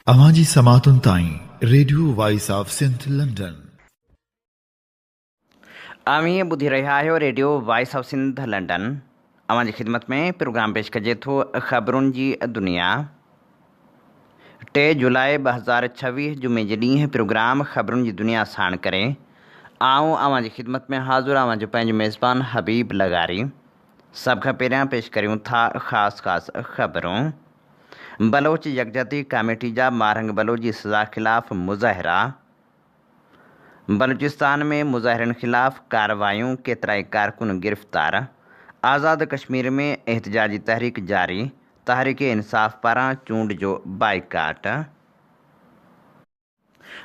अवांजी समातुन ताईं radio voice of Sindh London. आमी ॿुधी रहिया आहियो radio voice of Sindh London. अवांजी ख़िदमत में प्रोग्राम पेश कजे थो ख़बरुनि जी दुनिया। 3 जुलाई 2026 जुमे जे ॾींहुं प्रोग्राम ख़बरुनि जी दुनिया साण करे आऊं अवांजी ख़िदमत में हाज़ुर आवां जो पंहिंजो मेज़बान हबीब लगारी। सभ खां पहिरियां पेश करियूं था ख़ासि ख़बरूं। बलोच यकजहती कमेटी जा मारहंग बलोची सज़ा ख़िलाफ़ मुज़ाहिरा। बलूचिस्तान में मुज़ाहिरनि ख़िलाफ़ कार्रवाइयूं, केतिराई कारकुन गिरफ़्तार। आज़ाद कश्मीर में एहतजाजी तहरीक जारी। तहरीक इंसाफ़ पारां चूंड जो बाइकाट।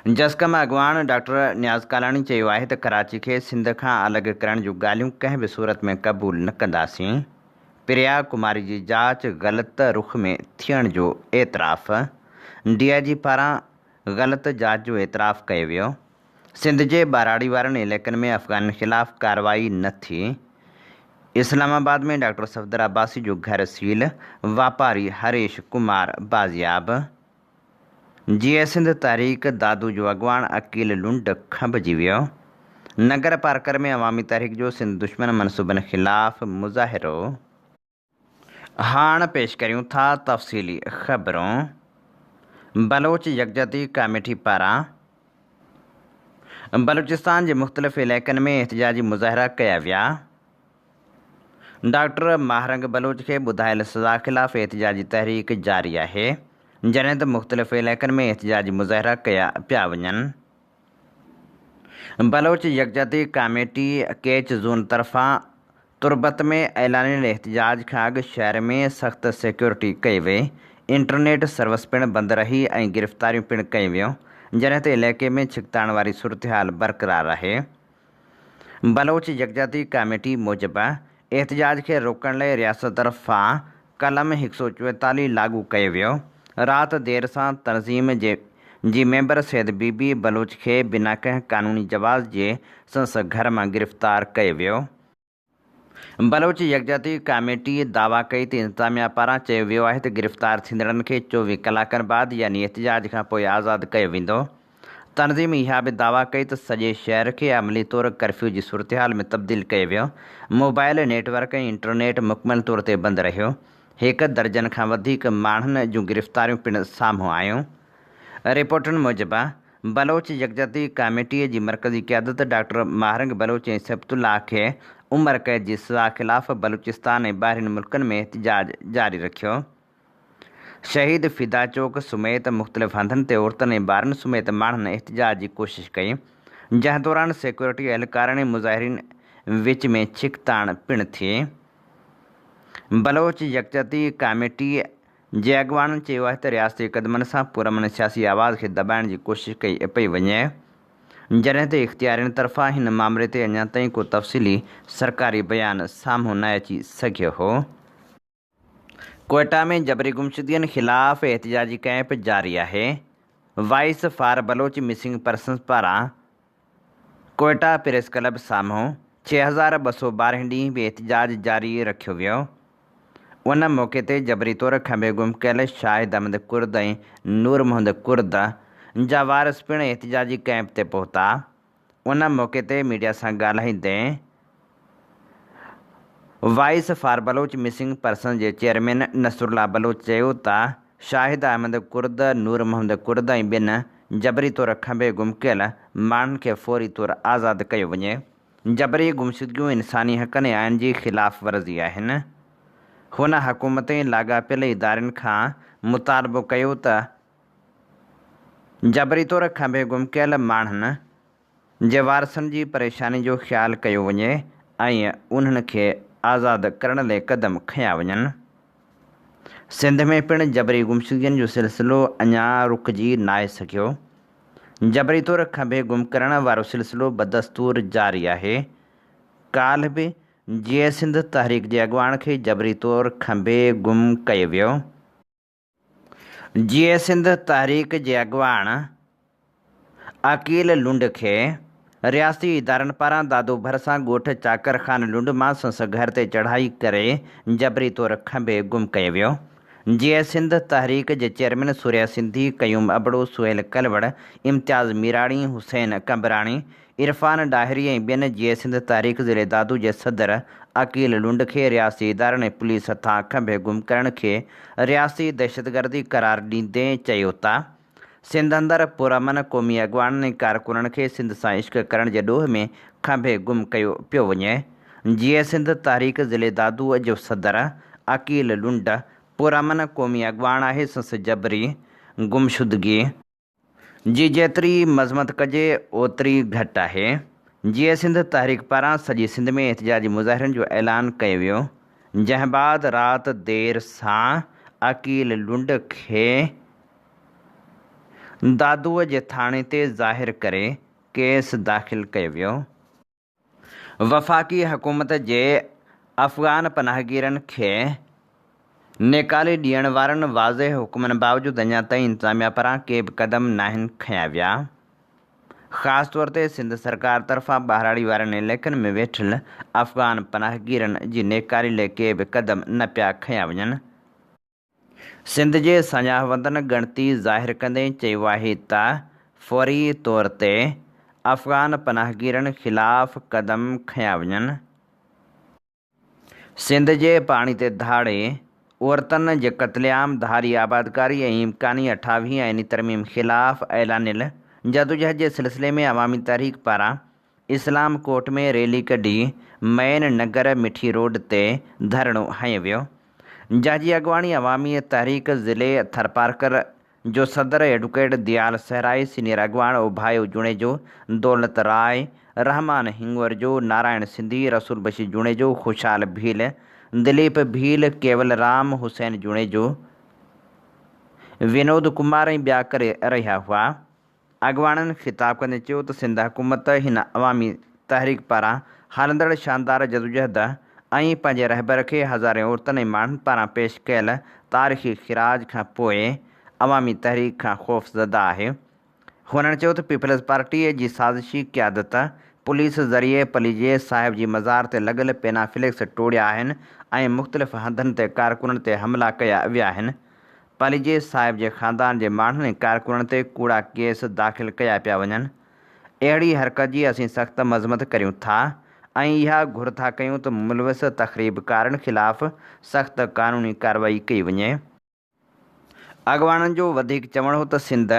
जस्कम अॻवान डॉक्टर नियाज़ कालाणी चयो आहे त कराची खे सिंध खां अलॻि करण जूं ॻाल्हियूं कंहिं बि सूरत में क़बूल न कंदासीं। प्रिया कुमारी जी जांच ग़लति रुख़ में थियण जो एतिराफ़। DIG पारां ग़लति जांच जो एतिराफ़ कयो वियो। सिंध जे बाराड़ी वारनि इलाइक़नि में अफ़गाननि ख़िलाफ़ कार्रवाई न थी। इस्लामाबाद में डॉक्टर सफदर अब्बासी जो घर सील। वापारी हरीश कुमार बाज़ियाब। GA सिंध तहरीक दादू जो अॻवान अकील लुंड खंभिजी वियो। नगर पार्कर में अवामी तहरीक जो सिंध दुश्मन मनसूबनि ख़िलाफ़ मुज़ाहिरो। हाणे पेश करियूं था तफ़सीली ख़बरूं। बलोच यकजहती कमेटी पारां बलूचिस्तान जे मुख़्तलिफ़ इलाइक़नि में एहतजाजी मुज़ाहिरा कया विया। डॉक्टर महरंग बलोच खे ॿुधायल सज़ा ख़िलाफ़ एहतजाजी तहरीक जारी आहे, जॾहिं त मुख़्तलिफ़ इलाइक़नि में एहतजाजी मुज़ाहिरा कया पिया वञनि। बलोच यकजहती कमेटी केच ज़ोन तरफ़ां तुर्बत में ऐलानियल एहतजाज खां अॻु शहर में सख़्त सिक्योरिटी कई वई। इंटरनेट सर्विस पिणु बंदि रही ऐं गिरफ़्तारियूं पिणु कयूं वियूं, जॾहिं त इलाइक़े में छिकताइण वारी सूरतहाल बरक़रार आहे। बलोच यकजहती कमेटी मूजिबि एहतजाज खे रोकण लाइ रियासत तरफ़ां कलम 144 लागू कयो वियो। राति देर सां तंज़ीम जी मेंबर सैद बीबी बलोच खे बिना कंहिं क़ानूनी जवाज़ जे संस घर मां गिरफ़्तार कयो वियो। बलोच यकजहती कमेटी दावा कई त इंतिज़ामिया पारां चयो वियो आहे त गिरफ़्तार थींदड़नि खे 24 कलाकनि बाद यानी एहतजाज खां पोइ आज़ादु कयो वेंदो। तंज़ीम इहा बि दावा कई त सॼे शहर खे अमली तौरु कर्फ्यू जी सूरतहाल में तब्दील कयो वियो। मोबाइल नेटवर्क ऐं इंटरनेट मुकमल तौर ते बंदि रहियो। 1 दर्जन खां वधीक माण्हुनि जूं गिरफ़्तारियूं पिणु साम्हूं आयूं। रिपोर्टुनि मूजिबि बलोच यकजहती कमेटीअ जी मरकज़ी क़यादत डॉक्टर महरंग बलोच ऐं सैफ़ुल्लाह खे उमिरि क़ैद जी सज़ा ख़िलाफ़ बलूचिस्तान ऐं ॿाहिरिनि मुल्कनि में एहतजाज जारी रखियो। शहीद फिदा चौक समेत मुख़्तलिफ़ हंधनि ते औरतुनि ऐं ॿारनि समेत माण्हुनि एहतजाज जी कोशिश कई, जंहिं दौरान सिक्योरिटी एहलकारनि ऐं मुज़ाहिरीन विच में छिकताण पिणु थी। बलोच यकजहती कमेटी जे अॻवाननि चयो आहे त रियासती क़दमनि सां पुरअमन सियासी आवाज़ खे दॿाइण जी कोशिश कई पई वञे, जॾहिं त इख़्तियारियुनि तरफ़ां हिन मामले ते अञा ताईं को तफ़सीली सरकारी बयानु साम्हूं न अची सघियो हो। कोयटा में जबरी गुमशुदगियुनि ख़िलाफ़ एहतजाजी कैंप जारी आहे। Voice for Baloch missing persons पारां कोयटा प्रेस क्लब साम्हूं 6212 ॾींहुं बि एहतजाज जारी रखियो वियो। उन मौक़े ते जबरी तौरु खंभे गुम कयल शाहिद अहमद कुर्द ऐं नूर मोहम्मद कुर्द जा वारिस पिणु एहतजाजी कैंप ते पहुता। उन मौक़े ते मीडिया सां ॻाल्हाईंदे voice for Baloch missing person जे चेयरमैन नसरुल्लाह बलोच चयो त शाहिद अहमद कुर्द, नूर मोहम्मद कुर्द ऐं ॿिनि जबरी तौरु खंभे गुम कयल माण्हुनि खे फ़ौरी तौरु आज़ादु कयो वञे। जबरी गुमशुदगियूं इंसानी हक़नि ऐं आइन जी ख़िलाफ़ वर्ज़ी आहिनि। हुन हुकूमत ऐं लाॻापियल इदारनि खां मुतालबो कयो त जबरी तौरु खंभे गुम कयल माण्हुनि जे वारसनि जी परेशानी जो ख़्यालु कयो वञे ऐं उन्हनि खे आज़ादु करण लाइ क़दम खंया वञनि। सिंध में पिणु जबरी गुमशुदगियुनि जो सिलसिलो अञा रुकिजी नाहे सघियो। जबरी तौरु खंभे गुम करण वारो सिलसिलो बदस्तूर जारी आहे। काल्ह बि GA सिंध तहरीक जे अॻवान खे जबरी तौरु खंभे गुम कयो वियो। GA सिंध तहरीक जे अॻवान अकील लुंड खे रियासती इदारनि पारां दादू भरिसां ॻोठ चाकर ख़ान लुंड मां संस घर ते चढ़ाई करे जबरी तौरु खंभे गुम कयो वियो। GS सिंध तहरीक जे चेयरमैन सूर्या सिंधी, कयूम अबड़ो, सुहेल कलवड़, इम्तियाज़ मीराणी, हुसैन कंबराणी, इरफान डाहिरी ऐं ॿियनि GS सिंध तहरीक ज़िले दादू जे सदर अकील लुंड खे रियासी इदारनि ऐं पुलिस हथां खंभे गुम करण खे रियासी दहशतगर्दी करार ॾींदे चयो त सिंध अंदरि पुरअमन क़ौमी अॻवाननि ऐं कारकुननि खे सिंध सां इश्क करण जे ॾोह में खंभे गुम कयो पियो वञे। GS सिंध तहरीक ज़िले दादूअ जो सदर अकील लुंड पुरअमन क़ौमी अॻवान आहे। संस जबरी गुमशुदगी जी जेतिरी मज़मत कजे ओतिरी घटि आहे। GS सिंध तहरीक पारां सॼी सिंध में एहतिजाजी मुज़ाहिरनि जो ऐलान कयो वियो, जंहिं बाद राति देरि सां अकील लुंड खे दादूअ जे थाणे ते ज़ाहिर करे केस दाख़िल कयो वियो। वफ़ाक़ी हुकूमत जे अफ़गान पनाहगीरनि खे नेकाले ॾियण वारनि वाज़े हुकुमनि बावजूदि अञा ताईं इंतिज़ामिया पारां के बि क़दम नाहिनि खंया विया। ख़ासि तौर ते सिंध सरकार तरफ़ां ॿाहिराड़ी वारनि इलाइक़नि में वेठल अफ़गान पनाहगीरनि जी नेकाली लाइ के बि क़दम न पिया खंया वञनि। सिंध जे सञाहवंदनि ॻणती ज़ाहिर कंदे चयो आहे त फ़ौरी तौर ते अफ़गान पनाहगीरनि ख़िलाफ़ क़दम खंया वञनि। सिंध जे पाणी ते धाड़े औरतनि जे क़त्लेआम, धारी आबादकारी ऐं इम्कानी 28 आइनी तरमीम ख़िलाफ़ ऐलानियल जदोजहद जे सिलसिले में अवामी तहरीक पारां इस्लाम कोट में रैली कढी मैन नगर मिठी रोड ते धरणो हंयो वियो, जंहिंजी अॻवानी अवामी तहरीक ज़िले थरपारकर जो सदर एडवोकेट दयाल सहराई, सीनियर अॻवान उभायो जुणेजो, दौलत राय, रहमान हिंगवर जो, नारायण सिंधी, रसूल बशीर जुणेजो, खुशहाल भील, दिलीप भील, केवल राम, हुसैन जुणेजो, विनोद कुमार ऐं ॿिया करे रहिया हुआ। अॻवाननि ख़िताब कंदे चयो त सिंध हुकूमत हिन अवामी तहरीक पारां हलंदड़ शानदार जदोजहद ऐं पंहिंजे रहबर खे हज़ारे औरतुनि ऐं माण्हुनि पारां पेश कयल तारीख़ी ख़िराज खां पोइ अवामी तहरीक खां ख़ौफ़ज़दा आहे। हुननि चयो त पीपल्स पार्टीअ जी साज़िशी क़यादत पुलिस ज़रिए पलीजे साहिब जी मज़ार ते लॻल पेनाफ्लेक्स टोड़िया आहिनि ऐं मुख़्तलिफ़ हंधनि ते कारकुननि ते हमला कया विया आहिनि। पलीजे साहिब जे ख़ानदान जे माण्हुनि ऐं कारकुननि ते कूड़ा केस दाख़िल कया पिया वञनि। अहिड़ी हरकत जी असीं सख़्त मज़मत करियूं था ऐं इहा घुर था कयूं त मुलविस तख़रीबकारनि ख़िलाफ़ सख़्त क़ानूनी कार्रवाई कई वञे। अॻवाननि जो वधीक चवणु हो त सिंध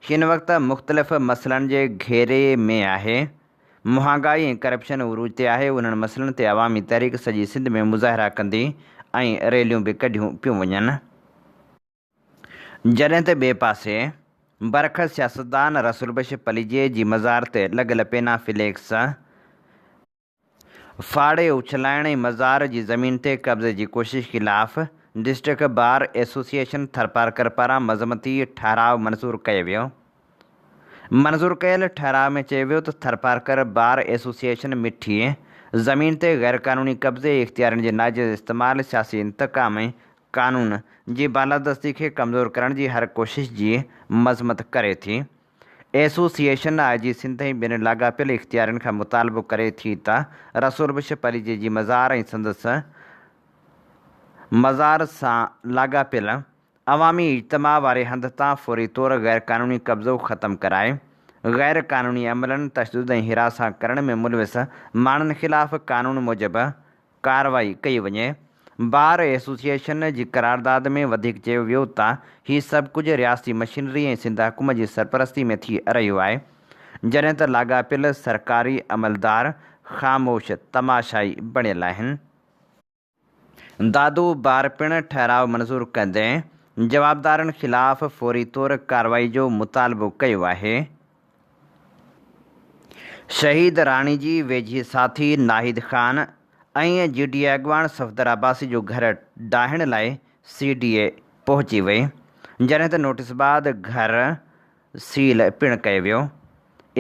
हिन वक़्तु मुख़्तलिफ़ मसइलनि जे घेरे में आहे। महांगाई ऐं करप्शन उरूज ते आहे। उन्हनि मसइलनि ते अवामी तहरीक सॼी सिंध में मुज़ाहिरा कंदी ऐं रैलियूं बि कढियूं पियूं वञनि। जॾहिं त ॿिए पासे बरख़स सियासतदान रसूल बशीर पलीजे जी मज़ार ते लॻल पेनाफ्लेक्स फाड़े उछलाइण ऐं मज़ार जी ज़मीन ते कब्ज़े जी कोशिश ख़िलाफ़ डिस्ट्रिक्ट बार एसोसिएशन थरपारकर पारां मज़मती ठहराव मंज़ूरु कयो वियो। मंज़ूरु कयल ठहराव में चयो वियो त थरपारकर बार एसोसिएशन मिठी ज़मीन ते ग़ैरक़ानूनी कब्ज़े इख़्तियारनि जे नाइज़ इस्तेमालु, सियासी इंतकाम ऐं क़ानून जी बालादस्ती खे कमज़ोर करण जी हर कोशिश जी मज़मत करे थी। एसोसिएशन IG सिंध ऐं ॿियनि लाॻापियल इख़्तियारनि खां मुतालबो करे थी त रसूल बशीर पलीजे जी मज़ार ऐं संदसि मज़ार सां लाॻापियल अवामी इज्तिमा वारे हंध तां फ़ौरी तौरु ग़ैरक़ानूनी कब्ज़ो ख़तमु कराए ग़ैरक़ानूनी अमलनि, तशदुद ऐं हिरासा करण में मुलविस माण्हुनि ख़िलाफ़ क़ानून मूजिबि कार्रवाई कई वञे। बार एसोसिएशन जी करारदाद में वधीक चयो वियो त हीउ सभु कुझु रियासी मशीनरी ऐं सिंध हुकूमत जी सरपरस्ती में थी रहियो आहे, जॾहिं त लाॻापियल सरकारी अमलदार ख़ामोश तमाशाई बणियल आहिनि। दादू बार पिणु ठहराव मंज़ूरु कंदे जवाबदारनि ख़िलाफ़ फ़ौरी तौरु कार्रवाई जो मुतालबो कयो आहे। शहीद राणी जी वेझी साथी नाहिद ख़ान ऐं GDA अॻवान सफ़दर अब्बासी जो घर ॾाहिण लाइ CDA पहुची वई, जॾहिं त नोटिस बाद घर सील पिणु कयो वियो।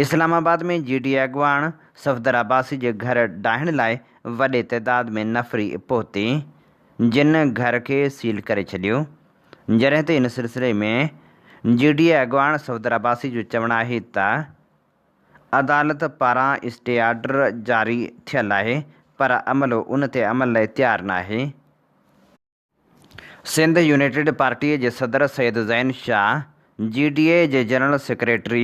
इस्लामाबाद में GDA अॻवान सफ़दर अब्बासी जे घर ॾाहिण लाइ वॾे तइदाद में नफ़री पहुती, जिन घर खे सील करे छॾियो, जॾहिं त इन सिलसिले में GDA अॻवान सफ़दर अब्बासी जो चवणु आहे त अदालत पारां स्टे ऑर्डर जारी थियल आहे, पर अमलो उन ते अमल लाइ तयारु न आहे। सिंध यूनाइटेड पार्टीअ जे सदर सैयद ज़ैन शाह, GDA जे general secretary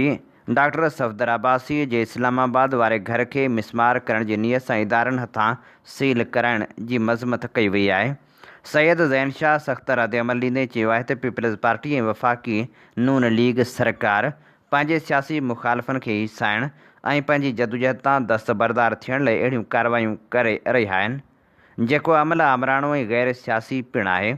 doctor Safdar Abbasi जे इस्लामाबाद वारे घर खे मिसमार करण जी नीयत सां इदारनि हथां सील कराइण जी मज़मत कई वई आहे। सैयद ज़ैन शाह सख़्त रद्दअमल ॾींदे चयो आहे त पीपल्स पार्टी ऐं वफ़ाक़ी नून लीग सरकार पंहिंजे सियासी मुख़ालिफ़नि खे हिसाइण ऐं पंहिंजी जदोजहद तां दस्तबरदार थियण लाइ अहिड़ियूं कार्रवाइयूं करे रहिया आहिनि जेको अमल आमराणो ऐं गैर सियासी पिणु आहे।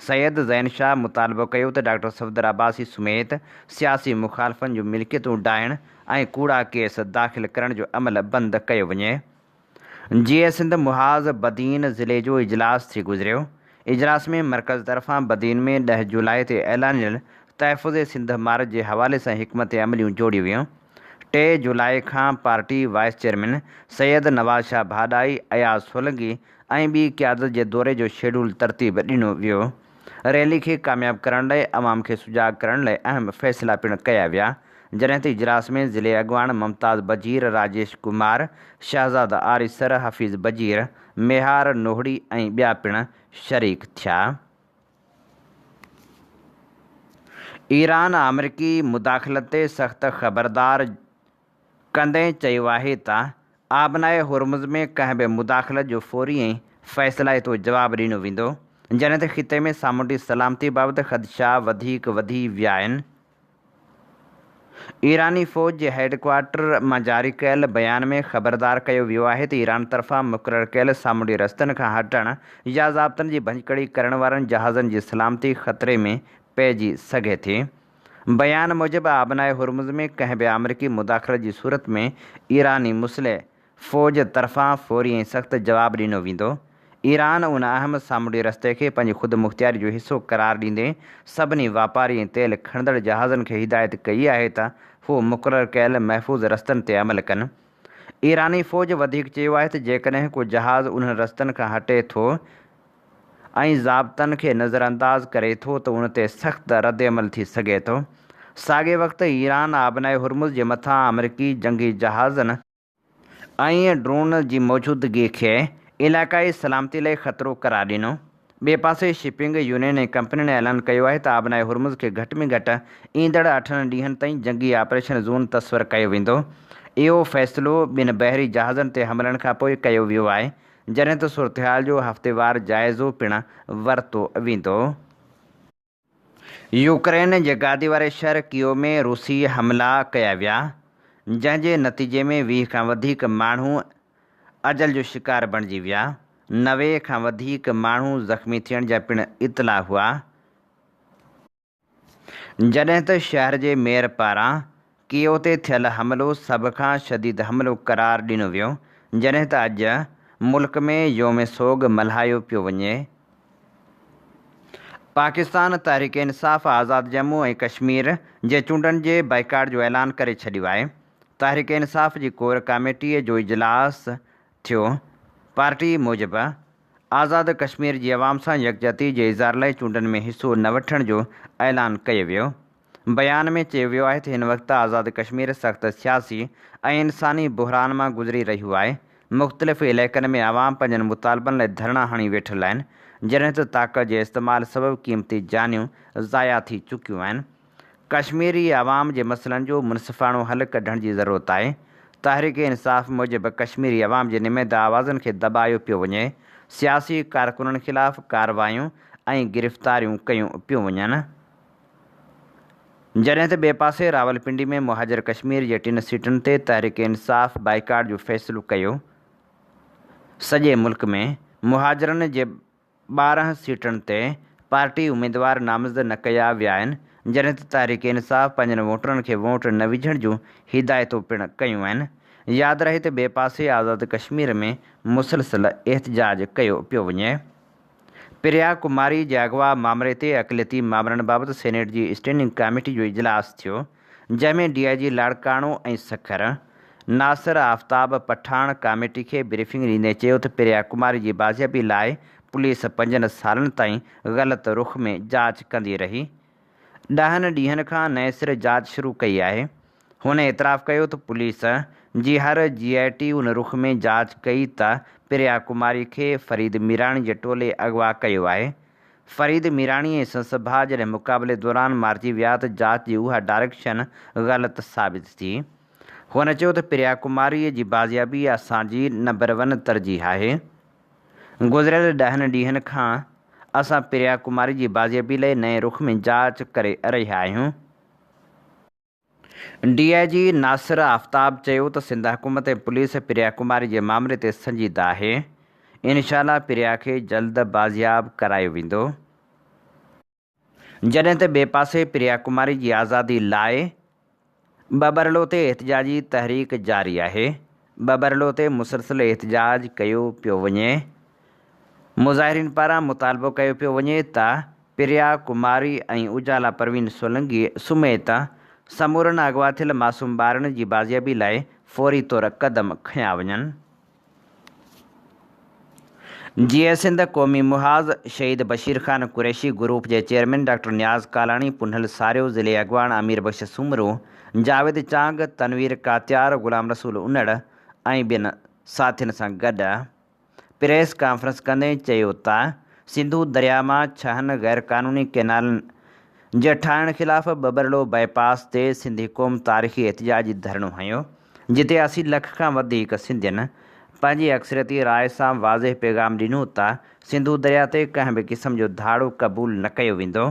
सैयद ज़ैन शाह मुतालबो कयो त डॉक्टर सफ़दर अब्बासी समेत सियासी मुख़ालिफ़नि जूं मिल्कियतूं उॾाइण ऐं कूड़ा केस दाख़िल करण जो अमल बंदि कयो वञे। GA सिंध मुहाज़ बदीन ज़िले जो इजलास थी गुज़रियो। इजलास में मर्कज़ तरफ़ां बदीन में 10 जुलाई ते ऐलानियल तहफ़ुज़ सिंध मार्च जे हवाले सां हिकमत अमलियूं जोड़ियूं वियूं। 3 जुलाई खां पार्टी वाइस चेयरमैन सैयद नवाज़ शाह भाॾाई, अयाज़ सोलंकी ऐं ॿी क़यादत जे दौरे जो शेड्यूल तरतीब ॾिनो वियो। रैली खे कामयाब करण लाइ अवाम खे सुजाॻ करण लाइ अहम फ़ैसिला पिणु कया विया, जॾहिं त इजलास में ज़िले अॻवान मुमताज़ बजीर, राजेश कुमार, शहज़ाद आरिसर, हफ़ीज़ बजीर, मेहार नोहड़ी ऐं ॿिया पिणु शरीक थिया। ईरान अमरीकी मुदाख़लत ते सख़्त ख़बरदार कंदे चयो आहे त आबनाए हुर्मुज़ में कंहिं बि मुदाख़लत जो फ़ौरी ऐं फ़ैसिलाइतो जवाबु ॾिनो वेंदो, जॾहिं त ख़िते में सामूंडी सलामती बाबति ख़दशा वधीक वधी विया आहिनि। ईरानी फ़ौज जे हेडक्वार्टर मां जारी कयल बयान में ख़बरदार कयो वियो आहे त ईरान तरफ़ां मुक़ररु कयल सामूंडी रस्तनि खां हटण या ज़ाब्तनि जी भञकड़ी करण वारनि जहाज़नि जी सलामती ख़तरे में पइजी सघे थी। बयान मूजिबि आबनाए हुर्मुज़ में कंहिं बि अमरीकी मुदाख़लत जी सूरत में ईरानी मुसलिह फ़ौज तरफ़ां फ़ौरी ऐं सख़्तु जवाबु ॾिनो वेंदो। ईरान उन अहम सामूंडी रस्ते खे पंहिंजी ख़ुदि मुख़्तियारी जो हिसो करार ॾींदे सभिनी वापारी ऐं तेल खणंदड़ जहाज़नि खे हिदायत कई आहे त हू मुक़ररु कयल महफ़ूज़ रस्तनि ते अमल कनि। ईरानी फ़ौज वधीक चयो आहे त जेकॾहिं को जहाज़ उन्हनि रस्तनि खां हटे थो ऐं ज़ाब्तनि खे नज़रअंदाज़ करे थो त उन ते सख़्तु रद्दअमल थी सघे थो। साॻिए वक़्तु ईरान आबनाए हुर्मुज़ जे मथां अमरीकी जंगी जहाज़नि ऐं ड्रोन जी मौजूदगी खे इलाइक़ाई सलामती लाइ ख़तरो करार ॾिनो। ॿिए पासे शिपिंग यूनियन ऐं कंपनियुनि ऐलान कयो आहे त आबनाए हुर्मुज़ खे घटि में घटि ईंदड़ 8 ॾींहनि ताईं जंगी ऑपरेशन ज़ोन तस्वर कयो वेंदो। इहो फ़ैसिलो ॿिनि बहरी जहाज़नि ते हमलनि खां पोइ कयो वियो आहे, जॾहिं त सूरतहाल जो हफ़्तेवार जाइज़ो पिणु वरितो वेंदो। यूक्रेन जे गादी वारे शहर कीव में रूसी हमला कया विया, जंहिं जे नतीजे में 20 खां वधीक माण्हू अजल जो शिकार बणिजी विया। 90 खां वधीक माण्हू ज़ख़्मी थियण जा पिणु इतला हुआ, जॾहिं त शहर जे मेयर पारां कीव ते थियल हमिलो सभ खां शदीद हमिलो करार ॾिनो वियो, जॾहिं त अॼु मुल्क में योम सोग मल्हायो पियो वञे। पाकिस्तान तहरीक इंसाफ़ आज़ाद जम्मू ऐं कश्मीर जे चूंडनि जे बाइकाट जो ऐलान करे छॾियो आहे। तहरीक इंसाफ़ जी कोर कमेटीअ जो इजलास थियो। पार्टी मूजिबि आज़ाद कश्मीर जी अवाम सां यकजहती जे इज़हार लाइ चूंडनि में हिसो न वठण जो ऐलान कयो वियो। बयान में चयो वियो आहे त हिन वक़्तु आज़ाद कश्मीर सख़्तु सियासी ऐं इंसानी बहिरान मां गुज़री रहियो आहे। मुख़्तलिफ़ इलाइक़नि में आवाम पंहिंजनि मुतालबनि लाइ धरणा हणी वेठल आहिनि, जॾहिं त ताक़त जे इस्तेमालु सबबि क़ीमती जानियूं ज़ाया थी चुकियूं आहिनि। कश्मीरी आवाम जे मसइलनि जो मुनसिफ़ाणो हल कढण जी ज़रूरत आहे। तहरीक इंसाफ़ मूजिबि कश्मीरी अवाम जे निमेद आवाज़नि खे दॿायो पियो वञे, सियासी कारकुननि ख़िलाफ़ कार्रवायूं ऐं गिरफ़्तारियूं कयूं पियूं वञनि, जॾहिं त ॿिए पासे रावलपिंडी में मुहाजिर कश्मीर जे 3 सीटुनि ते तहरीक इंसाफ़ बाइकाट जो फ़ैसिलो कयो। सॼे मुल्क में मुहाजिरनि जे 12 सीटुनि ते पार्टी उम्मीदवार नामज़द न कया विया आहिनि, जॾहिं त तहरीक इंसाफ़ पंहिंजनि वोटरनि खे वोट न विझण जूं हिदायतूं पिणु कयूं आहिनि। यादि रहे त ॿिए पासे आज़ाद कश्मीर में मुसलसिल एहतजाज कयो पियो वञे। प्रिया कुमारी जे अगवा मामले ते अक़लियती मामलनि बाबति सेनेट जी स्टैंडिंग कमेटी जो इजलास थियो, जंहिंमें DIG लाड़काणो ऐं सखर नासिर आफ्ताब पठाण कमेटी खे ब्रीफिंग ॾींदे चयो त प्रिया कुमारी जी बाज़ियाबी लाइ पुलिस 5 सालनि ताईं ग़लति रुख़ में जांच कंदी रही। 10 ॾींहनि खां नएं सिरे जांच शुरू कई आहे। हुन एतिराफ़ कयो त पुलिस जी हर GIT उन रुख़ में जांच कई त प्रिया कुमारी खे फरीद मीराणी जे टोले अगवा कयो आहे। फरीद मीराणी ऐं संस भाउ जॾहिं मुक़ाबले दौरान मारिजी विया त जाच जी उहा डायरेक्शन ग़लति साबित थी। हुन चयो त प्रिया कुमारीअ जी बाज़ियाबी असांजी नंबर 1 तरजीह आहे। गुज़िरियल 10 ॾींहंनि खां असां प्रिया कुमारी जी बाज़ियाबी लाइ नए रुख में जाच करे रहिया आहियूं। DIG नासिर आफ्ताब चयो त सिंध हुकूमत ऐं पुलिस प्रिया कुमारी जे मामले ते संजीदा आहे। इनशाअल्लाह प्रिया खे जल्द बाज़ियाब करायो वेंदो। जॾहिं त ॿिए पासे प्रिया कुमारी जी आज़ादी लाइ बबरलो ते एहतिजाजी तहरीक जारी आहे। बबरलो ते मुसलसिल एहतिजाज कयो पियो वञे। मुज़ाहिरीन पारां मुतालबो कयो पियो वञे त प्रिया कुमारी ऐं उजाला परवीन सोलंकी समेत समूरनि अगवा थियल मासूम ॿारनि जी बाज़ियाबी लाइ फ़ौरी तौर क़दम खंया वञनि। जीअं सिंध क़ौमी मुहाज़ शहीद बशीर ख़ान कुरैशी ग्रुप जे चेयरमैन डॉक्टर नियाज़ कालाणी पुनहल सारियो ज़िले अॻवान आमिर बख्श सूमरो जावेद चांग तनवीर कात्यार ग़ुलाम रसूल उनड़ ऐं ॿियनि साथियुनि सां गॾु प्रेस कॉन्फ्रेंस कंदे चयो त सिंधु दरिया मां 6 गैर क़ानूनी कैनालनि जे ठाहिण ख़िलाफ़ बबरलो बाईपास ते सिंधी क़ौम तारीख़ी एहतिजाजी धरणो हयो, जिते 80 लख खां वधीक सिंधियुनि पंहिंजी अक्सरियती राय सां वाज़ेह पैगाम ॾिनो त सिंधु दरिया ते कंहिं बि क़िस्म जो धाड़ो क़बूल न कयो वेंदो।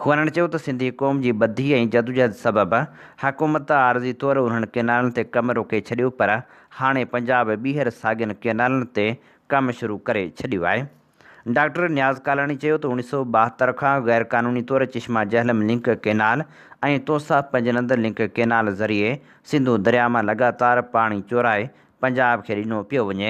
हुननि चयो त सिंधी क़ौम जी ॿधी ऐं जदोजहद सबबि हुकूमत आरज़ी तौरु उन्हनि कैनालनि ते कमु रोके छॾियो, पर हाणे पंजाब ॿीहर साॻियुनि कैनालनि ते कमु शुरू करे छॾियो आहे। डॉक्टर नियाज़ कालाणी चयो त 1972 खां गैर क़ानूनी तौरु चश्मा जहलम लिंक कैनाल ऐं तोसा पंजनंद लिंक कैनाल ज़रिए सिंधु दरिया मां लगातार पाणी चोराए पंजाब खे ॾिनो पियो वञे,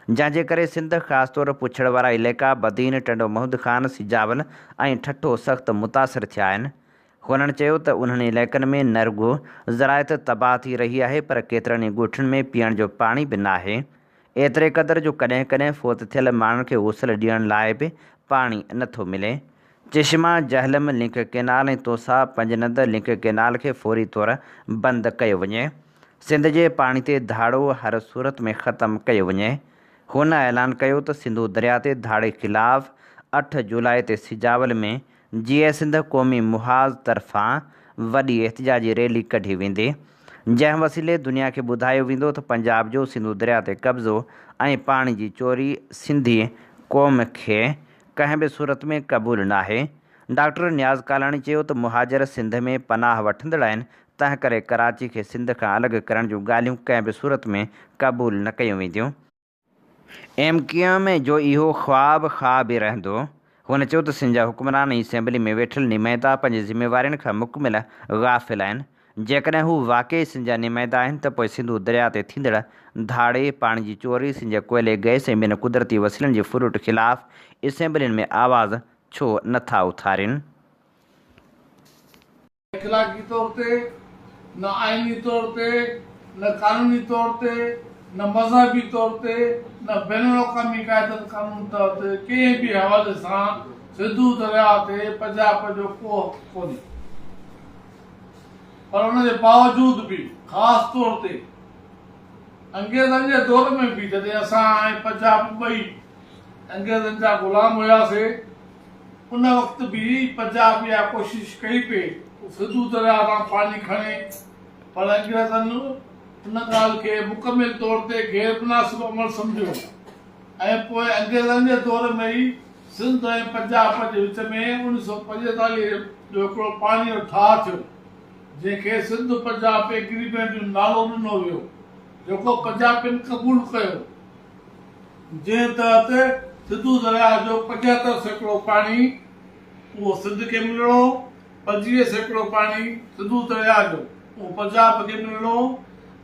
जंहिंजे करे सिंध ख़ासि तौरु पुछड़ वारा इलाइक़ा बदीन टंडो महमूद ख़ान सिजावल ऐं ठठो सख़्तु मुतासिर थिया आहिनि। हुननि चयो त उन्हनि इलाइक़नि में न रुॻो ज़रायत तबाह थी रही आहे, पर केतिरनि ई ॻोठनि में पीअण जो पाणी बि न आहे। एतिरे क़दुरु जो कॾहिं कॾहिं फ़ौत थियल माण्हुनि खे गुसल ॾियण लाइ बि पाणी नथो मिले। चश्मा जहलम लिंक कैनाल ऐं तोसा पंजनंद लिंक कैनाल खे फ़ौरी तौरु बंदि कयो वञे। सिंध जे पाणी ते धाड़ो हर सूरत में ख़तमु कयो वञे। हुन ऐलान कयो त सिंधु दरिया ते धाड़े ख़िलाफ़ 8 जुलाई ते सिजावल में जीअं सिंध क़ौमी मुहाज़ तरफ़ां वॾी एहतिजाजी रैली कढी वेंदी, जंहिं वसीले दुनिया खे ॿुधायो वेंदो त पंजाब जो सिंधु दरिया ते कब्ज़ो ऐं पाणी जी चोरी सिंधी क़ौम खे कंहिं बि सूरत में क़बूल न आहे। डॉक्टर नियाज़ कालाणी चयो त मुहाजिर सिंध में पनाह वठंदड़ आहिनि, तंहिं करे कराची खे सिंध खां अलॻि करण जूं ॻाल्हियूं कंहिं बि सूरत में क़बूल न कयूं वेंदियूं। MQM जो इहो ख़्वाबु ई रहंदो। हुन चयो त सिंध जा हुक्मरान ऐं असेंबली में वेठल नुमाइंदा पंहिंजी ज़िम्मेवारियुनि खां मुकमिल गाफ़िल आहिनि। जेकॾहिं हू वाक़ई सिंध जा नुमाइंदा आहिनि त पोइ सिंधु दरिया ते थींदड़ धाड़े, पाणी जी चोरी, सिंध जे कोयले, गैस ऐं ॿियनि कुदरती वसीलनि जी फुरूट ख़िलाफ़ असेंबलियुनि में आवाज़ छो नथा उथारिनि। इख़लाक़ी तौर ते, न आइनी तौर ते, न क़ानूनी तौर ते, न मज़हबी तौर ते, न बैनुल अक़वामी क़ाइदनि क़ानून तौर ते कंहिं बि हवाले सां सिंधु दरिया ते पंजाब जो को कोन्हे। पर हुन जे बावजूद बि ख़ासि तौर ते अंग्रेज़नि जे दौर में बि जॾहिं असां ऐं पंजाब ॿई अंग्रेज़नि जा ग़ुलाम हुयासीं, उन वक़्तु बि पंजाब इहा कोशिशि कई पई सिंधु दरिया तां पाणी खणे, पर अंग्रेज़नि उन ॻाल्हि खे मुकमिल तौर ते गैर मुनासिब अमल सम्झियो ऐं पोइ अंग्रेज़नि जे दौर में ई सिंध ऐं पंजाब जे विच में 1945 जो हिकिड़ो पाणी जो ठाह थियो, जंहिंखे सिंध पंजाब एग्रीमेंट जो नालो ॾिनो वियो, जेको पंजाबियुनि क़बूल कयो, जंहिं तहत सिंधु दरिया जो 75% पाणी उहो सिंध खे मिलणो, 25% पाणी सिंधु दरिया जो उहो पंजाब खे मिलणो,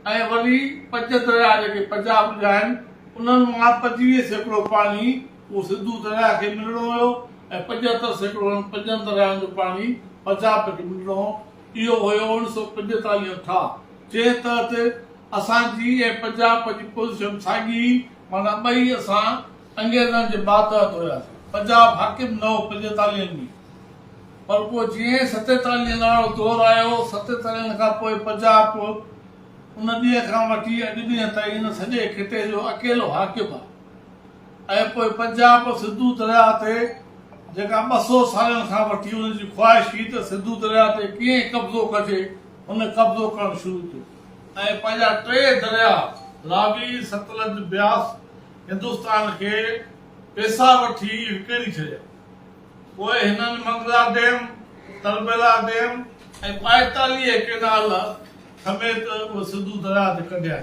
ऐं वरी 5 दरिया जेके पंजाब जा आहिनि उन्हनि मां 25% पाणी उहो सिंधु दरिया खे मिलणो हुयो ऐं 75% 5 दरियाउनि जो पाणी पंजाब खे मिलणो हो। इहो हुयो 1945 जो ठाह, जंहिं तहत असांजी ऐं पंजाब जी पोज़ीशन साॻी, माना ॿई असां अंग्रेज़नि जे मातहत हुयासीं। पंजाब हाकिम न हो 45 में, पर पोइ जीअं 47 वारो दौर आयो, 47 खां पोइ पंजाब उन ॾींहं खां वठी अॼु ॾींहं ताईं हिन सॼे खिते जो अकेलो हाकिम आहे। ऐं पोइ पंजाब सिंधु दरिया ते जेका 200 सालनि खां वठी हुन जी ख़्वाहिश हुई त सिंधु दरिया ते कीअं कब्ज़ो कजे, हुन कब्ज़ो करणु शुरू कयो ऐं पंहिंजा 3 दरिया रावी, सतलज, ब्यास हिंदुस्तान खे पैसा वठी विकिणी छॾिया। पोइ हिननि मंगला डैम, तरबेला डैम ऐं 45 केनाल समेत उहे सिंधु दरिया ते कढिया।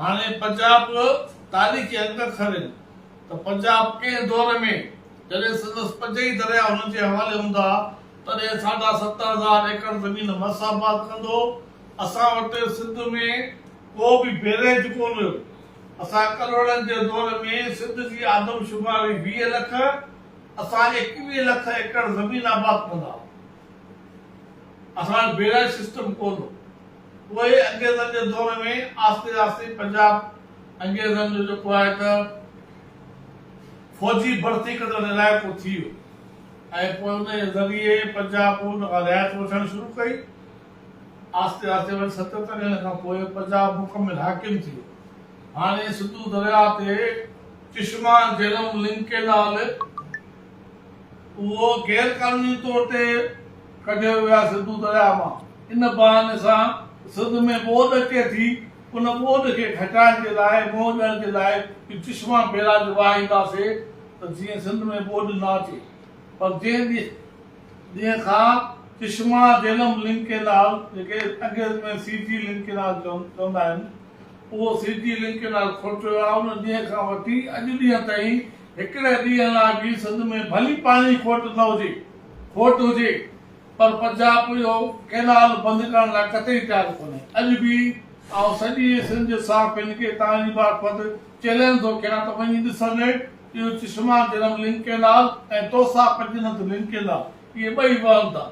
हाणे पंजाब तारीख़ी अंग खणे त पंजाब कंहिं दौर में जॾहिं संदसि 5 ई दरिया हुननि जे हवाले हूंदा तॾहिं 70,000 एकड़ ज़मीन मसाबाद कंदो। असां वटि सिंध में को बि बैरेज कोन हुयो। असां करोड़नि जे दौर में सिंध जी आदमशुमारी 20 लख, असां 21 लख एकड़ ज़मीन आबाद कंदा। असां बैरेज सिस्टम कोन हो। उहे अंग्रेज़नि जे दौर में आस्ते आस्ते पंजाब अंग्रेज़नि जो जेको आहे त फौजी भर्ती करण इलाइक़ो थी वियो ऐं पोइ उन जे ज़रिए पंजाब उन खां रिआयत वठणु शुरू कई। आस्ते आस्ते वरी 77 खां पोइ पंजाब मुकमिल हाकिम थी वियो। हाणे सिंधु दरिया ते चिश्मा झेलम लिंक केनाल उहो गैर कानूनी तौर ते कढियो वियो आहे सिंधु दरिया मां। इन बहाने सां सिंध में ॿोॾ अचे थी, उन ॿोॾ खे घटाइण जे लाइ, मोह ॾियण जे लाइ चिश्मा बैराज वाहींदासीं त जीअं सिंध में ॿोॾ न अचे। पर जंहिं ॾींहं खां चिश्मा झेलम लिंक केनाल, जेके अंग्रेज़ में CG लिंक केनाल चवंदा आहिनि, उहो CG लिंक केनाल खोटियो आहे, उन ॾींहं खां वठी अॼु ॾींहं ताईं हिकिड़े ॾींहं लाइ बि सिंध में भली पाणी खोट हुजे पर पंजाब इहो केनाल बंदि करण लाइ कतई तयारु कोन्हे। अॼु बि ऐं सॼी सिंध साफ़ हिनखे तव्हांजी बाबति चैलेंज थो कयां त वञी ॾिसंदे इहो चिश्मा झेलम लिंक केनाल ऐं तोसा पंजनत लिंक केनाल इहे ॿई वहनि था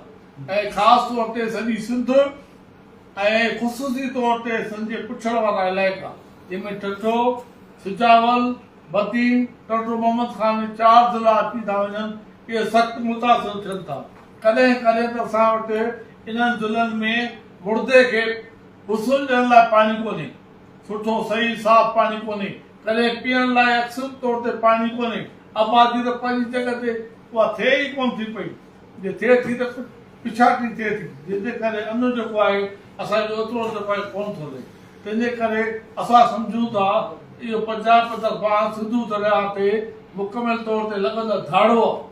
ऐं ख़ासि तौर ते सॼी सिंध ऐं ख़ुसूसी तौर ते सिंध जे पुछड़ वारा इलाइक़ा जंहिंमें टटो, सिजावल, बदीन, टटो मोहम्मद खान 4 ज़िला अची था वञनि, इहे सख़्तु मुतासिर थियनि था। कॾहिं कॾहिं त असां वटि इन्हनि ज़िलनि में मुर्दे खे गुस्ल ॾियण लाइ पाणी कोन्हे, सुठो सही साफ़ पाणी कोन्हे, कॾहिं पीअण लाइ अक्सर तौर ते पाणी कोन्हे। आबादी त पंहिंजी जॻह ते उहा थिए ई कोन थी पई, जे थिए थी त पिछाड़ी थिए थी, जंहिंजे करे अन्न जेको आहे असांजो एतिरो जेको आहे कोन थो थिए। तंहिंजे करे असां सम्झूं था इहो पंजाब तरफ़ां सिंधु दरिया ते मुकमिल तौर ते लॻंदड़ धाड़ो आहे,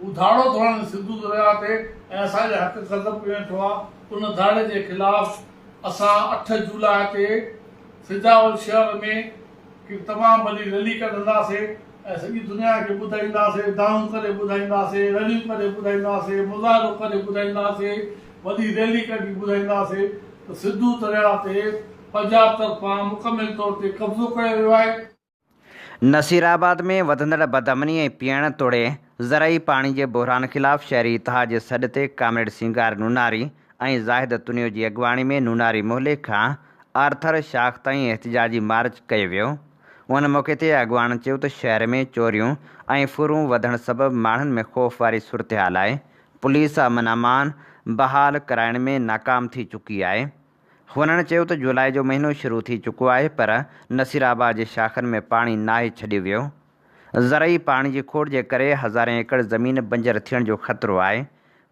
उहो धाड़ो थो हाणे सिंधु दरिया ते ऐं असांजे हक़ क़दम वेठो आहे। उन धाड़े जे ख़िलाफ़ असां 8 जुलाई ते सिजावल शहर में तमामु वॾी रैली कढंदासीं ऐं सॼी दुनिया खे ॿुधाईंदासीं, दाऊं करे ॿुधाईंदासीं, रैलियूं करे ॿुधाईंदासीं, मुज़ाहिरो करे ॿुधाईंदासीं, वॾी रैली कढी ॿुधाईंदासीं त सिंधु दरिया ते पंजाब तरफ़ां मुकमिल तौर ते कब्ज़ो कयो वियो आहे। नसीराबाद में वधंदड़ बदअमनी ऐं पीअण तोड़े ज़रई पाणी जे बहिरान ख़िलाफ़ शहरी इतिहाद जे सॾ ते कामरेड सिंगार नूनारी ऐं ज़ाहिद तुनियो जी अॻुवाणी में नूनारी मोहल्ले खां आर्थर शाख ताईं एहतिजाजी मार्च कयो वियो। उन मौक़े ते अॻुवाणनि चयो त शहर में चोरियूं ऐं फुरूं वधण सबबि माण्हुनि में ख़ौफ़ वारी सूरतहाल आहे। पुलिस अमन अमान बहाल कराइण में नाकाम थी चुकी आहे। हुननि चयो त जुलाई जो महीनो शुरू थी चुको आहे पर नसीराबाद जे शाखनि में पाणी नाहे छॾियो वियो। ज़रई पाणी जी खोट जे करे हज़ारें एकड़ ज़मीन बंजर थियण जो ख़तरो आहे।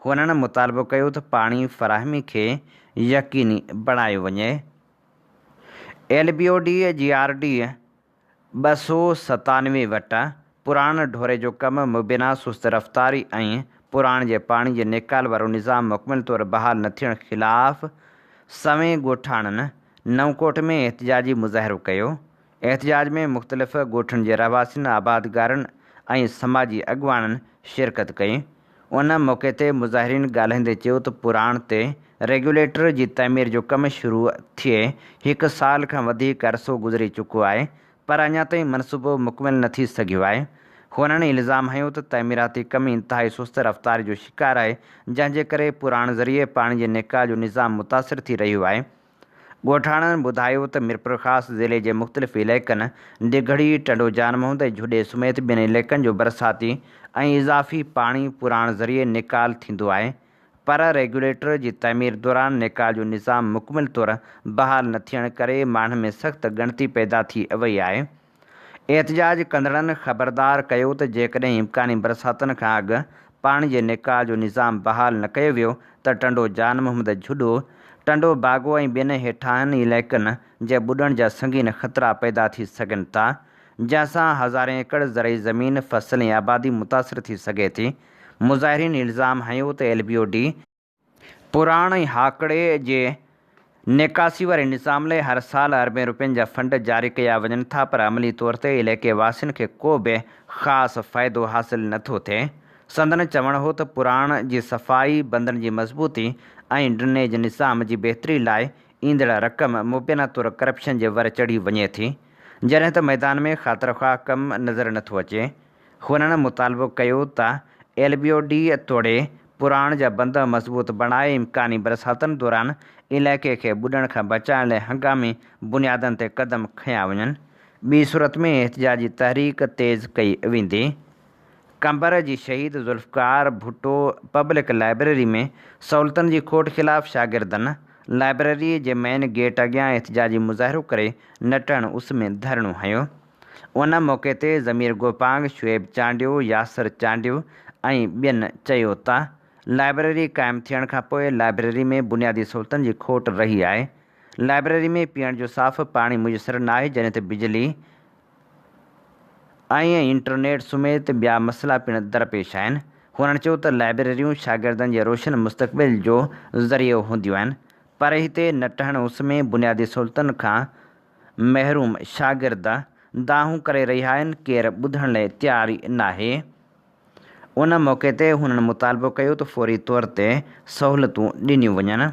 हुननि मुतालबो कयो त पाणी फ़राहमी खे यकीनी बणायो वञे। LBOD GRD 297 वटि पुराण ढोरे जो कमु मुबिना सुस्त रफ़्तारी ऐं पुराण जे पाणी जे निकाल वारो निज़ाम मुकमिल तौरु बहाल न थियण ख़िलाफ़ सवें ॻोठाणनि नवकोट में एहतिजाजी मुज़ाहिरो कयो। एहतिजाज में मुख़्तलिफ़ ॻोठनि जे रहवासियुनि, आबादगारनि ऐं समाजी अॻुवाणनि शिरकत कई। उन मौक़े ते मुज़ाहिरीन ॻाल्हाईंदे चयो त पुराण ते रेगुलेटर जी तइमीर जो कमु शुरू थिए 1 साल खां वधीक अरसो गुज़री चुको आहे पर अञा ताईं मनसूबो मुकमिल न थी सघियो आहे। हुननि इल्ज़ाम हयो त तइमीराती कमु इंतिहाई सुस्त रफ़्तारी जो शिकार आहे जंहिंजे करे पुराण ज़रिए पाणी जे निकाल जो निज़ाम मुतासिर थी रहियो आहे। ॻोठाणनि ॿुधायो त मिरपुर ख़ासि ज़िले जे मुख़्तलिफ़ इलाइक़नि डिघड़ी, टंडो जान मोहम्मद ऐं झुॾे समेत ॿियनि इलाइक़नि जो बरसाती ऐं इज़ाफ़ी पाणी पुराण ज़रिए निकाल थींदो आहे पर रेगुलेटर जी तइमीर दौरान निकाल जो निज़ाम मुकमिल तौरु बहाल न थियण करे माण्हुनि में सख़्तु ॻणती पैदा थी वई आहे। एहतिजाज कंदड़नि ख़बरदार कयो त जेकॾहिं इम्कानी बरसातनि खां अॻु पाणी जे निकाह जो निज़ाम बहाल न कयो वियो त टंडो जान मोहम्मद झुॾो, टंडो बागो ऐं ॿियनि हेठाहनि इलाइक़नि जे ॿुॾण जा संगीन ख़तरा पैदा थी सघनि था, जंहिंसां हज़ारे एकड़ ज़रई ज़मीन फ़सुल ऐं आबादी मुतासिर थी सघे थी। मुज़ाहिरीन इल्ज़ाम हयो त LBOD पुराण ऐं हाकड़े जे निकासी वारे निज़ाम लाइ हर साल अरबें रुपयनि जा फंड जारी कया वञनि था, पर अमली तौर ते इलाइक़े वासियुनि खे को बि ख़ासि फ़ाइदो हासिल नथो थिए। संदन चवणु हो त पुराण जी सफ़ाई, बंदनि जी मज़बूती ऐं ड्रेनेज निज़ाम जी बहितरी लाइ ईंदड़ रक़म मुबैना तौरु करप्शन जे वर चढ़ी वञे थी, जॾहिं त मैदान में ख़ातिरख़्वाह कमु नज़र नथो अचे। हुननि मुतालबो कयो त LBOD तोड़े पुराण जा बंद मज़बूत बणाए इम्कानी बरसातनि दौरान इलाइक़े खे ॿुॾण खां बचाइण लाइ हंगामी बुनियादनि ते क़दम खंया वञनि। ॿी सूरत में एहतिजाजी तहरीक तेज़ कई वेंदी। कंबर जी शहीद ज़ुल्फ़कार भुट्टो पब्लिक लाइब्रेरी में सहूलियतुनि जी खोट ख़िलाफ़ शागिर्दनि लाइब्रेरी जे मेन गेट अॻियां एहतिजाजी मुज़ाहिरो करे नटण उस में धरणो हयो। उन मौक़े ते ज़मीर गोपांग, शुएब चांडियो, यासिर चांडियो ऐं ॿियनि चयो त लाइब्रेरी क़ाइमु थियण खां पोइ लाइब्रेरी में बुनियादी सहूलियतुनि जी खोट रही आहे। लाइब्रेरी में पीअण जो साफ़ पाणी मुयसरु न आहे, जॾहिं त बिजली ऐं इंटरनेट समेत ॿिया मसइला पिणु दरपेश आहिनि। हुननि चयो त लाइब्रेरियूं शागिर्दनि जे रोशन मुस्तक़बिल जो ज़रियो हूंदियूं आहिनि, पर हिते नटहण उस में बुनियादी सहूलियतुनि खां महरूम शागिर्द दाहूं करे रहिया आहिनि, केरु ॿुधण लाइ तयारु ई नाहे। उन मौक़े ते हुननि मुतालबो कयो त फ़ौरी तौर ते सहूलियतूं ॾिनियूं वञनि।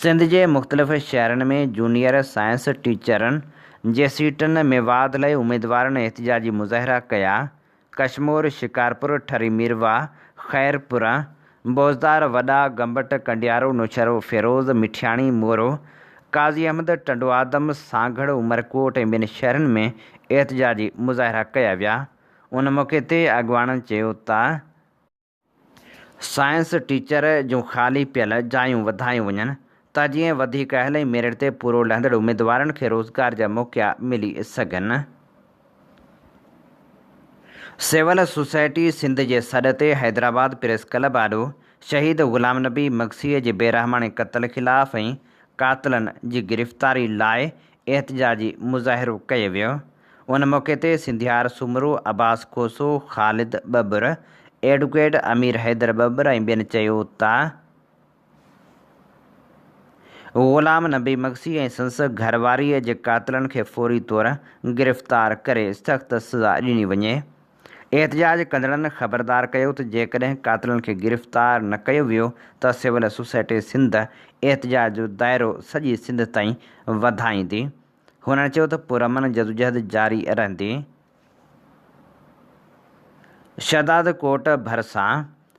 सिंध जे मुख़्तलिफ़ शहरनि में जूनियर साइंस टीचरनि जे सीटनि में वाध लाइ उमेदवारनि एहतिजाजी मुज़ाहिरा कया। कशमोर, शिकारपुर, ठरी मीरवा, ख़ैरपुरा, बोज़दार, वॾा, गंबट, कंडियारो, नौशहरो, फ़िरोज़, मिठियाणी, मोरो, काज़ी अहमद, टंडो आदम, सांगड़, उमरकोट ऐं ॿियनि शहरनि में एहतिजाजी मुज़ाहिरा कया विया। उन मौक़े ते अॻवाननि चयो त साइंस टीचर जूं ख़ाली पियल जायूं वधायूं वञनि त जीअं वधीक अहल ऐं मेरिट ते पूरो लहंदड़ उमेदवारनि खे रोज़गार जा मौक़ा मिली सघनि। सिविल सोसाइटी सिंध जे सॾ ते हैदराबाद प्रेस क्लब आॾो शहीद ग़ुलाम नबी मगसीअ जे बेरहमाने क़त्ल ख़िलाफ़ ऐं कातिलनि जी गिरफ़्तारी लाइ एहतिजाजी मुज़ाहिरो कयो वियो। उन मौक़े ते सिंधियार सुमरो, अब्बास खोसो, ख़ालिद बब्बर, एडवोकेट अमीर हैदर बब्बर ऐं ॿियनि चयो त ग़ुलाम नबी मगसी ऐं संस घरवारीअ जे कातिलनि खे फ़ौरी तौरु गिरफ़्तार करे सख़्त सज़ा ॾिनी वञे। एहतिजाज कंदड़नि ख़बरदार कयो त जेकॾहिं कातिलनि खे गिरफ़्तार न कयो वियो त सिविल सोसाइटी सिंध एहतिजाज जो दाइरो सॼी सिंध ताईं वधाईंदी। हुननि चयो त पुरअमन जदोजहद जारी रहंदी। शहदाद कोट भरिसां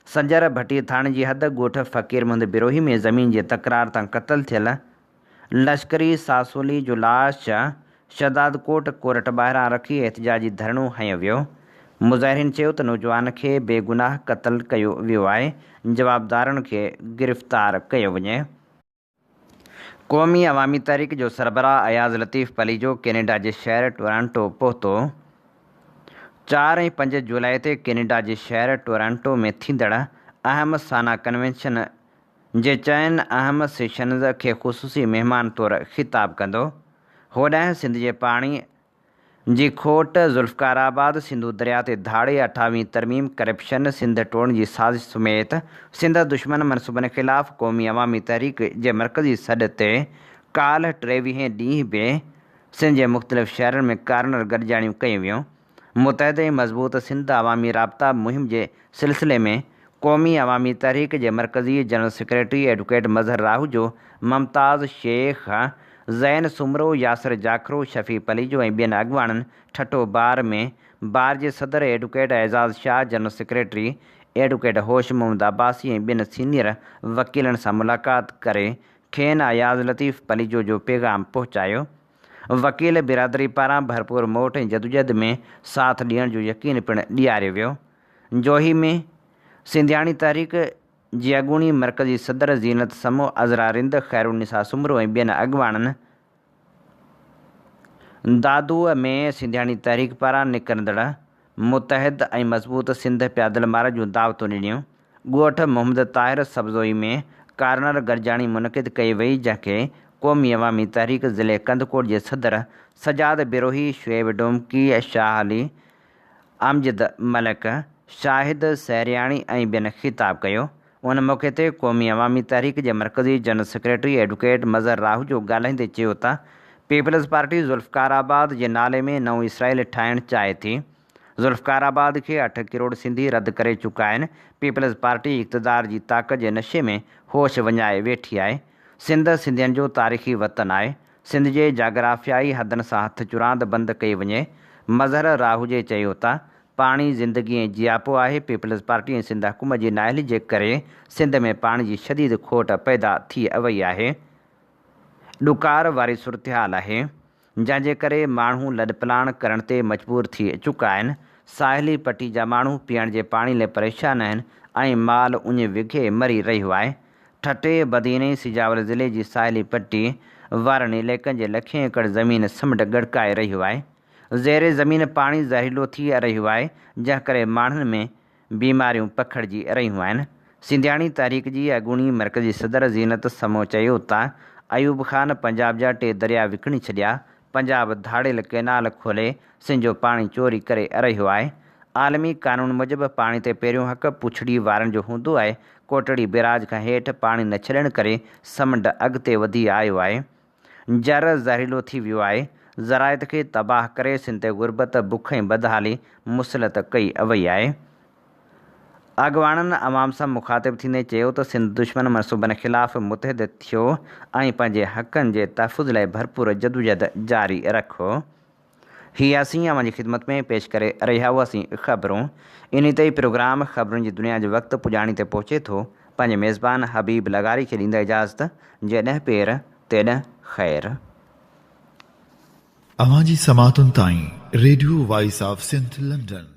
संजर भट्टी थाणे जी हद ॻोठ फ़क़ीर मुहम्मद बिरोही में ज़मीन जे तकरार तां क़त्ल थियल लश्करी सासोली जो लाश शहदाद कोट कोर्ट ॿाहिरां रखी एहतिजाजी धरणो हंयो वियो। मुज़ाहिरीन चयो त नौजवान खे बेगुनाह क़त्ल कयो वियो आहे, जवाबदारनि खे गिरफ़्तार कयो वञे। क़ौमी अवामी तहरीक जो सरबराह अयाज़ लतीफ़ पलीजो कैनेडा जे शहर टोरंटो पहुतो। 4 ऐं 5 जुलाई ते कैनेडा जे शहर टोरंटो में थींदड़ अहम साना कन्वेंशन जे चइनि अहम सेशनज़ खे ख़ुसूसी महिमान तौरु ख़िताब कंदो। होॾांहुं सिंध जे पाणी जी खोट, ज़ुल्फ़कार सिंधु दरिया ते धाड़े, 28वीं तरमीम, करप्शन, सिंध टोड़ण जी साज़िश समेत सिंध दुश्मन मनसूबनि ख़िलाफ़ क़ौमी अवामी तहरीक जे मरकज़ी सॾ ते काल्ह 23 ॾींहं बि सिंध जे मुख़्तलिफ़ शहरनि में कार्नर गॾिजाणियूं कयूं वियूं। मुतहद ऐं मज़बूत सिंध अवामी राब्ता मुहिम जे सिलसिले में क़ौमी अवामी तहरीक जे मरकज़ी जनरल सेक्रेटरी एडवोकेट मज़हर राहू जो मुमताज़ शेख, ज़ैन सुमरो, यासिर जाखरो, शफ़ी पलीजो ऐं ॿियनि अॻवाननि ठठो बार में बार जे सदर advocate Ejaz Shah, general secretary advocate Hosh Mohammad Abbasi ऐं ॿियनि सीनियर वकीलनि सां मुलाक़ात करे खेनि अयाज़ लतीफ़ पलीजो जो पैगाम पहुचायो। वकील बिरादरी पारां भरपूर मोट ऐं जदोजहद में साथ ॾियण जो यकीन पिणु ॾियारियो वियो। जोही में सिंधियाणी तहरीक जी अॻूणी मरकज़ी सदर ज़ीनत समो, अज़रा रिंद, ख़ैरुनिसा सुमरो ऐं ॿियनि अॻवाननि दादूअ में सिंधियाणी तहरीक पारां निकिरंदड़ मुतहद ऐं मज़बूत सिंध प्यादल मार्च जूं दावतूं ॾिनियूं। ॻोठ मोहम्मद ताहिर सब्ज़ोई में कार्नर गॾिजाणी मुनक़िद कई वई, जंहिंखे क़ौमी अवामी तहरीक ज़िले कंदकोट जे सदर सजाद बिरोही, शुएब डोमकी, शाह अली, अमजद मलिक, शाहिद सैरियाणी ऐं ॿियनि ख़िताब कयो। उन मौक़े ते क़ौमी अवामी तहरीक जे मरकज़ी जनरल सेक्रेटरी एडवोकेट मज़हर राहूजो ॻाल्हाईंदे चयो त पीपल्स पार्टी ज़ुल्फ़िकाराबाद जे नाले में नओं इसराइल ठाहिणु चाहे थी। ज़ुल्फ़िकाराबाद खे 8 करोड़ सिंधी रद्द करे चुका आहिनि। पीपल्स पार्टी इक़्तिदार जी ताक़त जे नशे में होश वञाए वेठी आहे। सिंध सिंधियुनि जो तारीख़ी वतन आहे। सिंध जे जाग्राफ़ियाई हदनि सां हथ चुरांद बंदि कई वञे। मज़हर राहूजे चयो त पाणी ज़िंदगीअ जी जियापो आहे। पीपल्स पार्टी ऐं सिंध हुकूमत जी नाअहली जे करे सिंध में पाणी जी शदीद खोट पैदा थी वई आहे। ॾुकार वारी सूरतहाल आहे, जंहिंजे करे माण्हू लॾपलाण करण ते मजबूर थी चुका आहिनि। साहिली पटी जा माण्हू पीअण जे पाणी लाइ परेशान आहिनि ऐं माल उञ विघे मरी रहियो आहे। ठटे बदीने सिजावर ज़िले जी साहिली पटी वारनि इलाइक़नि जे लखें एकड़ ज़मीन समुंड गड़काए रहियो आहे। ज़ेरे ज़मीन पाणी ज़हरीलो थी रहियो आहे, जंहिं करे माण्हुनि में बीमारियूं पखिड़िजी रहियूं आहिनि। सिंधियाणी तहरीक जी अॻूणी मरकज़ी सदर ज़ीनत समो चयो त अयूब ख़ान पंजाब जा 2 दरिया विकिणी छॾिया। पंजाब धाड़ियल कैनाल खोले सिंध जो पाणी चोरी करे रहियो आहे। आलमी क़ानून मूजिबि पाणी ते पहिरियों हक़ पुछड़ी वारनि जो हूंदो आहे। कोटड़ी बिराज खां हेठि पाणी न छॾण करे समुंड अॻिते वधी आयो आहे। जर ज़हरीलो थी वियो आहे। ज़राइत खे तबाह करे सिंध ते गुरबत, बुख ऐं बदहाली मुसलत कई वई आहे। अॻवाननि अवाम सां मुखातिब थींदे चयो त सिंध दुश्मन मनसूबनि ख़िलाफ़ मुतहद थियो ऐं पंहिंजे हक़नि जे तहफ़ुज़ लाइ भरपूर जदोजहद जारी रखो। हीअ असीं अवां जी ख़िदमत में पेश करे रहिया हुआसीं ख़बरूं। इन ते ई प्रोग्राम ख़बरुनि जी दुनिया जो वक़्तु पुॼाणी ते पहुचे थो। पंहिंजे मेज़बान हबीब लगारी खे ॾींदा इजाज़त। जेॾहिं पेर तेॾहिं ख़ैरु। अवां जी समातुनि ताईं radio voice of Sindh London.